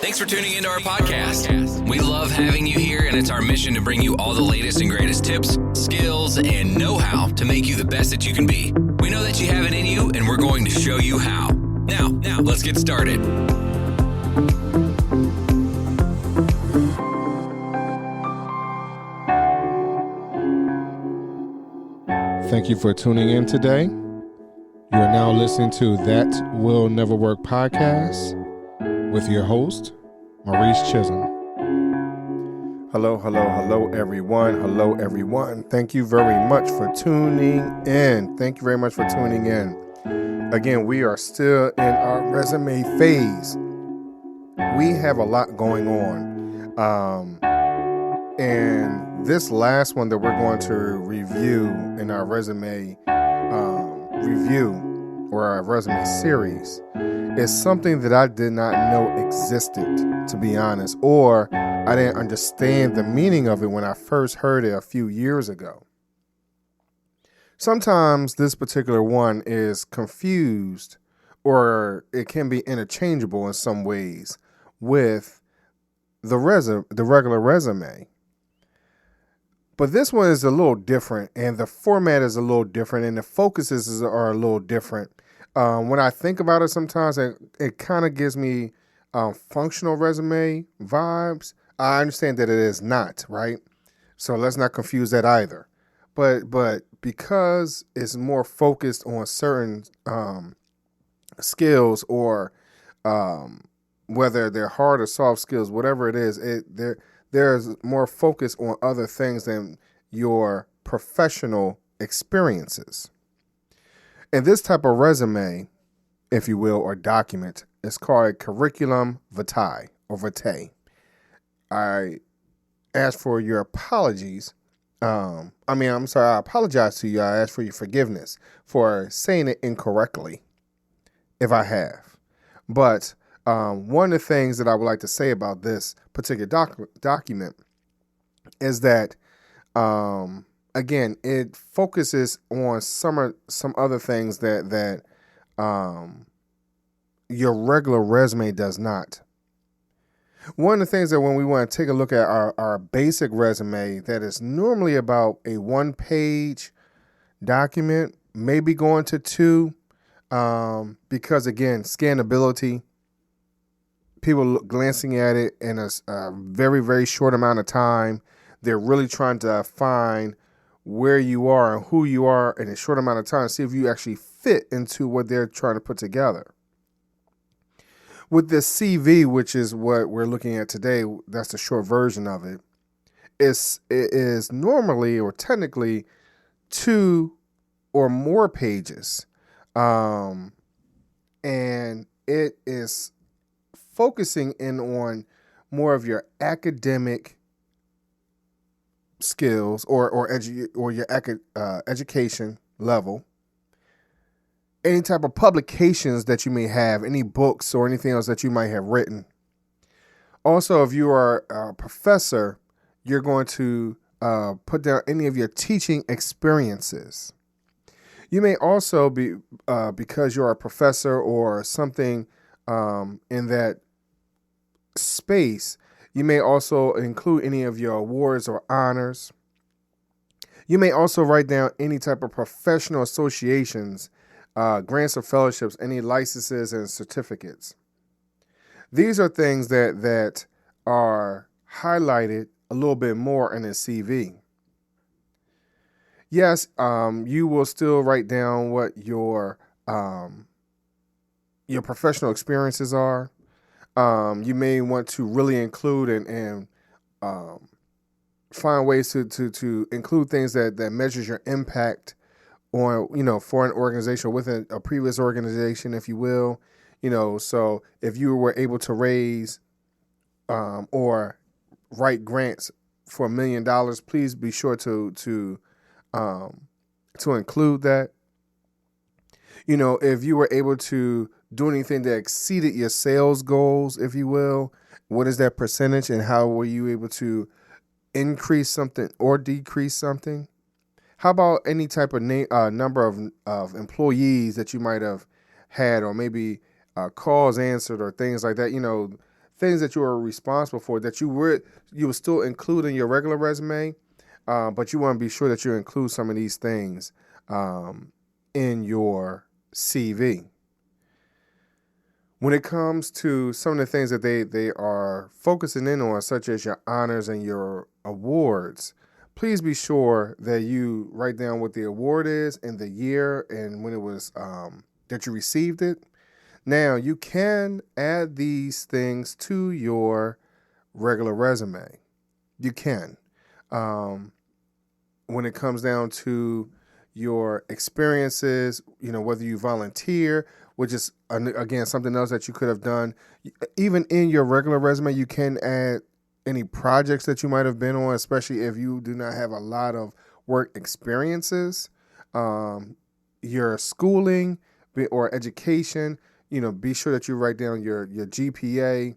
Thanks for tuning into our podcast. We love having you here, and it's our mission to bring you all the latest and greatest tips, skills, and know-how to make you the best that you can be. We know that you have it in you, and we're going to show you how. Now, let's get started. Thank you for tuning in today. You are now listening to That Will Never Work Podcast with your host, Maurice Chisholm. Hello, everyone. Thank you very much for tuning in. Again, we are still in our resume phase. We have a lot going on. And this last one that we're going to review in our resume review or our resume series is something that I did not know existed, to be honest, or I didn't understand the meaning of it when I first heard it a few years ago. Sometimes this particular one is confused, or it can be interchangeable in some ways with the regular resume. But this one is a little different, and the format is a little different, and the focuses are a little different. When I think about it, sometimes it kind of gives me functional resume vibes. I understand that it is not, right? So let's not confuse that either. But because it's more focused on certain skills, or whether they're hard or soft skills, whatever it is, there's more focus on other things than your professional experiences. And this type of resume, if you will, or document, is called curriculum vitae or vitae. I ask for your apologies. I apologize to you. I ask for your forgiveness for saying it incorrectly, if I have. But one of the things that I would like to say about this particular document is that, again, it focuses on some other things that your regular resume does not. One of the things that when we want to take a look at our basic resume, that is normally about a 1-page document, maybe going to 2, because again, scannability, people glancing at it in a very, very short amount of time. They're really trying to find where you are and who you are in a short amount of time, see if you actually fit into what they're trying to put together. With this CV, which is what we're looking at today, that's the short version of it, it is normally or technically 2 or more pages. And it is focusing in on more of your academic skills or your education level, any type of publications that you may have, any books or anything else that you might have written. Also, if you are a professor, you're going to put down any of your teaching experiences. You may also be, because you're a professor or something in that space, you may also include any of your awards or honors. You may also write down any type of professional associations, grants or fellowships, any licenses and certificates. These are things that are highlighted a little bit more in a CV. Yes, you will still write down what your professional experiences are. You may want to really include and find ways to include things that measures your impact on, for an organization or within a previous organization, if you will. So if you were able to raise or write grants for $1 million, please be sure to include that. If you were able to do anything that exceeded your sales goals, if you will, what is that percentage and how were you able to increase something or decrease something? How about any type of number of employees that you might have had, or maybe calls answered or things like that? things that you are responsible for that you would still include in your regular resume, but you want to be sure that you include some of these things in your CV. When it comes to some of the things that they are focusing in on, such as your honors and your awards, please be sure that you write down what the award is and the year and when it was that you received it. Now, you can add these things to your regular resume. You can. When it comes down to your experiences, whether you volunteer, which is, again, something else that you could have done. Even in your regular resume, you can add any projects that you might have been on, especially if you do not have a lot of work experiences. Your schooling or education, be sure that you write down your GPA,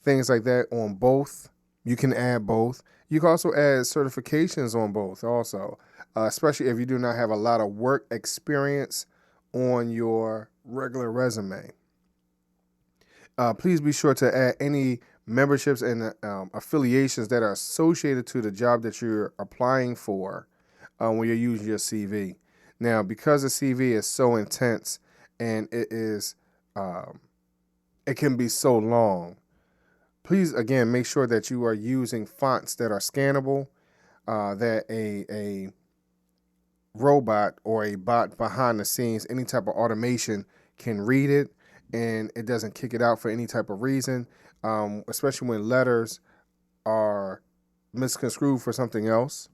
things like that on both. You can add both. You can also add certifications on both also, especially if you do not have a lot of work experience on your regular resume. Please be sure to add any memberships and affiliations that are associated to the job that you're applying for when you're using your CV. Now, because the CV is so intense and it can be so long, please, again, make sure that you are using fonts that are scannable, that a robot or a bot behind the scenes, any type of automation can read it and it doesn't kick it out for any type of reason, especially when letters are misconstrued for something else.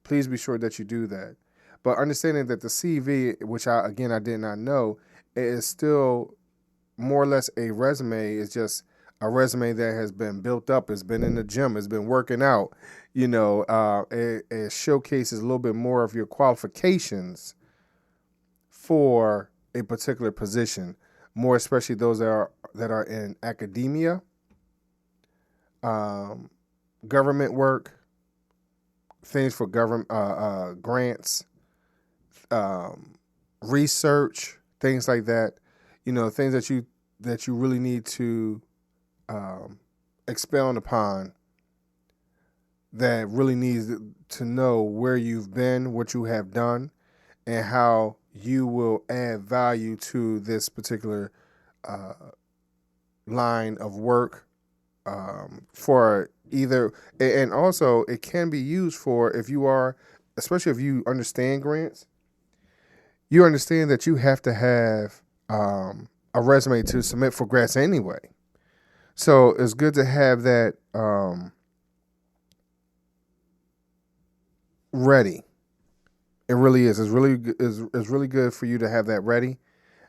Please be sure that you do that. But understanding that the CV, which I did not know, is still more or less a resume. It's just a resume that has been built up, has been in the gym, has been working out. It showcases a little bit more of your qualifications for a particular position, more especially those that are in academia, government work, things for government grants, research, things like that. Things that you really need to expound upon, that really needs to know where you've been, what you have done, and how you will add value to this particular line of work for either, and also it can be used for especially if you understand grants, you understand that you have to have a resume to submit for grants anyway. So it's good to have that ready. It really is. It's really good for you to have that ready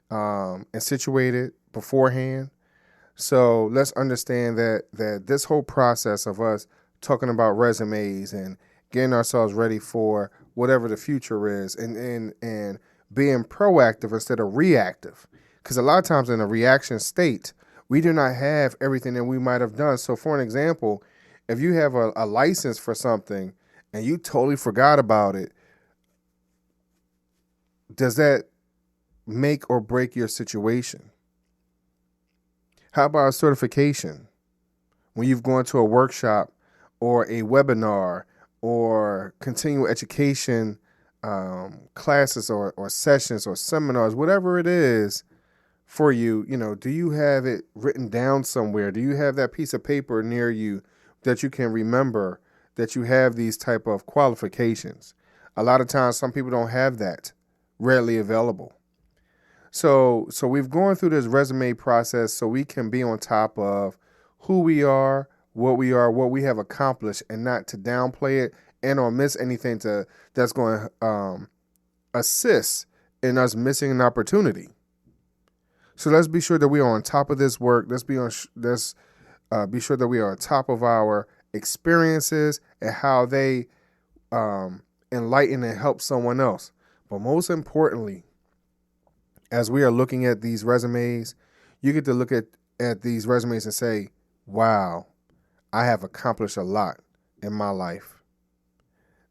and situated beforehand. So let's understand that this whole process of us talking about resumes and getting ourselves ready for whatever the future is, and being proactive instead of reactive. Because a lot of times in a reaction state, we do not have everything that we might have done. So for an example, if you have a license for something and you totally forgot about it, does that make or break your situation? How about a certification? When you've gone to a workshop or a webinar or continual education classes or sessions or seminars, whatever it is for you, do you have it written down somewhere? Do you have that piece of paper near you that you can remember that you have these type of qualifications? A lot of times, some people don't have that readily available. So we've gone through this resume process so we can be on top of who we are, what we have accomplished, and not to downplay it and or miss anything that's going to assist in us missing an opportunity. So let's be sure that we are on top of this work. Let's be sure that we are on top of our experiences and how they enlighten and help someone else. But most importantly, as we are looking at these resumes, you get to look at these resumes and say, wow, I have accomplished a lot in my life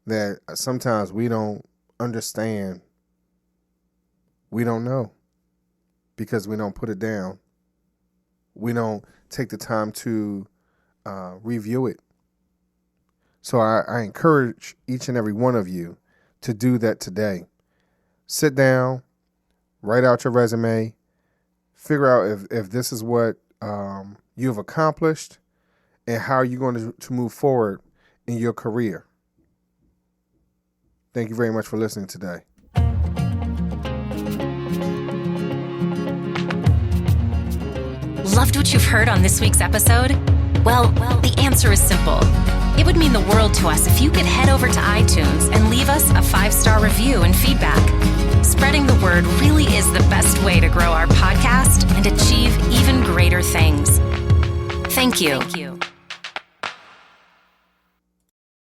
that sometimes we don't understand. We don't know because we don't put it down. We don't take the time to review it. So I encourage each and every one of you to do that today. Sit down, write out your resume, figure out if this is what you've accomplished and how you're going to move forward in your career. Thank you very much for listening today. Loved what you've heard on this week's episode? Well, the answer is simple. It would mean the world to us if you could head over to iTunes and leave us a 5-star review and feedback. Spreading the word really is the best way to grow our podcast and achieve even greater things. Thank you.